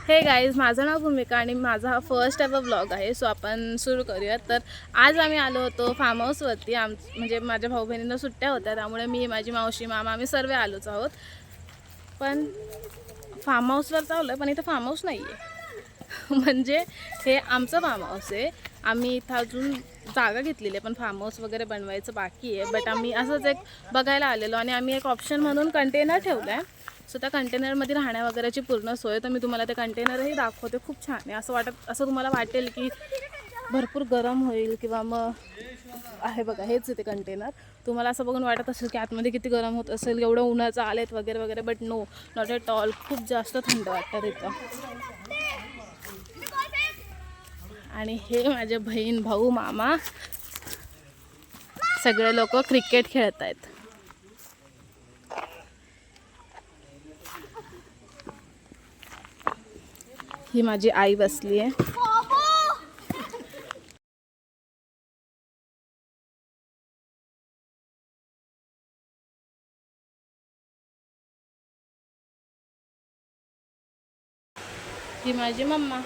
हे गाईज, माझं नाव भूमिका आणि माझा हा फर्स्ट एवर ब्लॉग आहे. सो आपण सुरू करूयात. तर आज आम्ही आलो होतो फार्म हाऊसवरती. म्हणजे माझ्या भाऊ बहिणींना सुट्ट्या होत्या, त्यामुळे मी, माझी मावशी, मामा आम्ही सर्व आलोच आहोत. पण फार्म हाऊसवर चाललो आहे, पण इथं फार्म हाऊस नाही आहे. म्हणजे हे आमचं फार्म हाऊस आहे. आम्ही इथं अजून जागा घेतलेली आहे, पण फार्म हाऊस वगैरे बनवायचं बाकी आहे. बट आम्ही असंच एक बघायला आलेलो आणि आम्ही एक ऑप्शन म्हणून कंटेनर ठेवला आहे. सो त्या कंटेनरमध्ये राहण्या वगैरेची पूर्ण सोय. तर मी तुम्हाला ते कंटेनरही दाखवते. खूप छान आहे. असं तुम्हाला वाटेल की भरपूर गरम होईल किंवा मग आहे बघा, हेच आहे ते कंटेनर. तुम्हाला असं बघून वाटत असेल की आतमध्ये किती गरम होत असेल, एवढं उन्हाचं आलेत वगैरे वगैरे. But no, not at all. खूप जास्त थंड वाटतं इथं. आणि हे माझे बहीण, भाऊ, मामा सगळे लोक क्रिकेट खेळत आहेत. ही माझी आई बसली आहे. ही माझी मम्मा.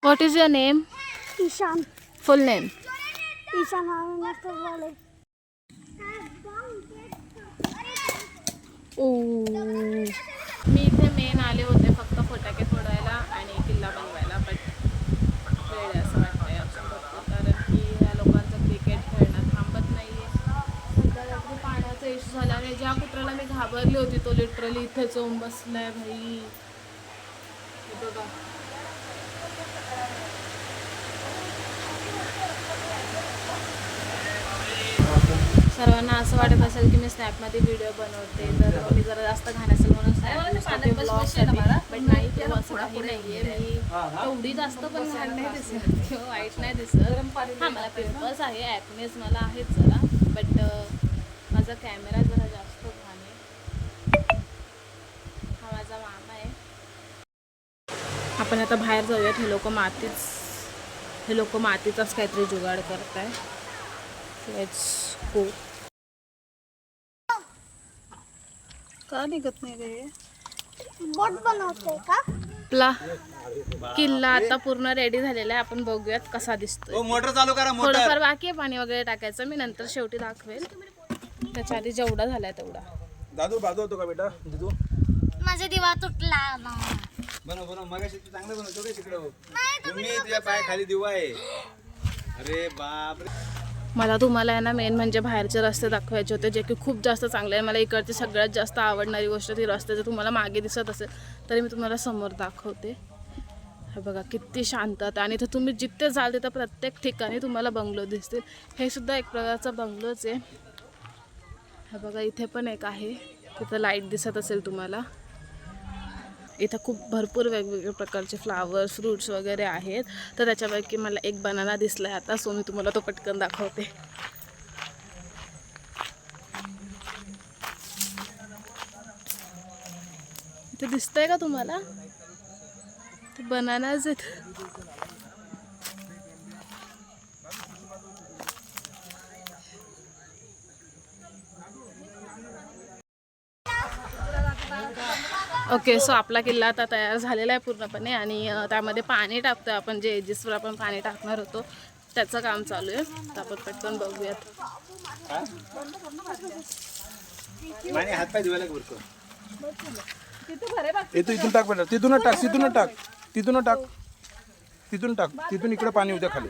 What is your name? Ishan. Full name? Ishan Wale. मी इथे मेन आले होते फक्त फटाके फोडायला आणि किल्ला बनवायला. बट वेळ आहे असं वाटतंय ऑप्शन बघतो, कारण की ह्या लोकांचं क्रिकेट खेळणं थांबत नाही आहे. सध्या पाण्याचा इश्यू झाला आणि ज्या कुत्र्याला मी घाबरली होती तो लिटरली इथेच येऊन बसलाय भाई. बघा, सर्वांना असं वाटत असेल की मी स्नॅपमध्ये व्हिडिओ बनवते, तर मी जरा जास्त घाण असेल म्हणून स्नॅपमध्ये ब्लॉगसाठी. बट नाही, तो असं काही नाही आहे. मी एवढी जास्त पण घाण नाही दिसत किंवा वाईट नाही दिसत. हां, मला पिंपल्स आहे, ॲक्नेस मला आहेच जरा. बट माझा कॅमेरा जरा जास्त घाण आहे. हा माझा मामा आहे. आपण आता बाहेर जाऊयात. हे लोक मातीचाच काहीतरी जुगाड करत आहे. Let's go. का निघत नाही रे? बोट बनवते का? आपला किल्ला आता पूर्ण रेडी झालेला आहे. आपण बघूयात कसा दिसतोय. मोटर चालू करा. थोडंफार बाकी आहे पाणी वगैरे टाकायचं. मी नंतर शेवटी दाखवेल. त्याच्या आधी जेवढा झालाय तेवढा. दादू बाजू होतो का बेटा? दादू माझा दिवा तुटला ना. बनव मगाशी तू चांगलं बनवतो का तिकडे? तुम्ही तुझ्या पाय खाली दिवा आहे. अरे बाप रे. मला तुम्हाला आहे ना मेन म्हणजे बाहेरचे रस्ते दाखवायचे होते, जे की खूप जास्त चांगले आहे. मला इकडची सगळ्यात जास्त आवडणारी गोष्ट ती रस्ते. जर तुम्हाला मागे दिसत असेल तरी मी तुम्हाला समोर दाखवते. हे बघा किती शांतता. आणि इथं तुम्ही जिथे जाल तिथं प्रत्येक ठिकाणी तुम्हाला बंगलो दिसतील. हे सुद्धा एक प्रकारचा बंगलोच आहे. हे बघा, इथे पण एक आहे. तिथं लाईट दिसत असेल तुम्हाला. इथं खूप भरपूर वेगवेगळे प्रकारचे फ्लावर्स, फ्रूट्स वगैरे आहेत. तर त्याच्यापैकी मला एक बनाना दिसला आहे आता. सो मी तुम्हाला तो पटकन दाखवते. इथे दिसतंय का तुम्हाला? ते बनानाच आहेत. ओके, सो आपला किल्ला आता तयार झालेला आहे पूर्णपणे. आणि त्यामध्ये पाणी टाकतोय आपण. जे एजेसवर आपण पाणी टाकणार होतो त्याचं काम चालू आहे. तर आपण पटकन बघूयात. पाणी हात पाय धुवायला बोलतो. इथून टाक बेटा. तिथून टाक. तिथून इकडे पाणी उद्या खाली.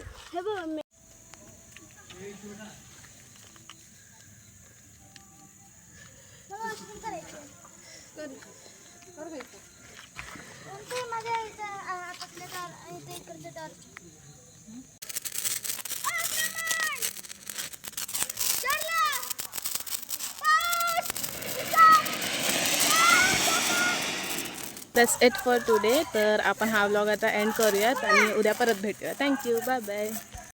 That's it for today. तर आपण हा व्लॉग आता एंड करूयात आणि उद्या परत भेटूया. Thank you, bye bye.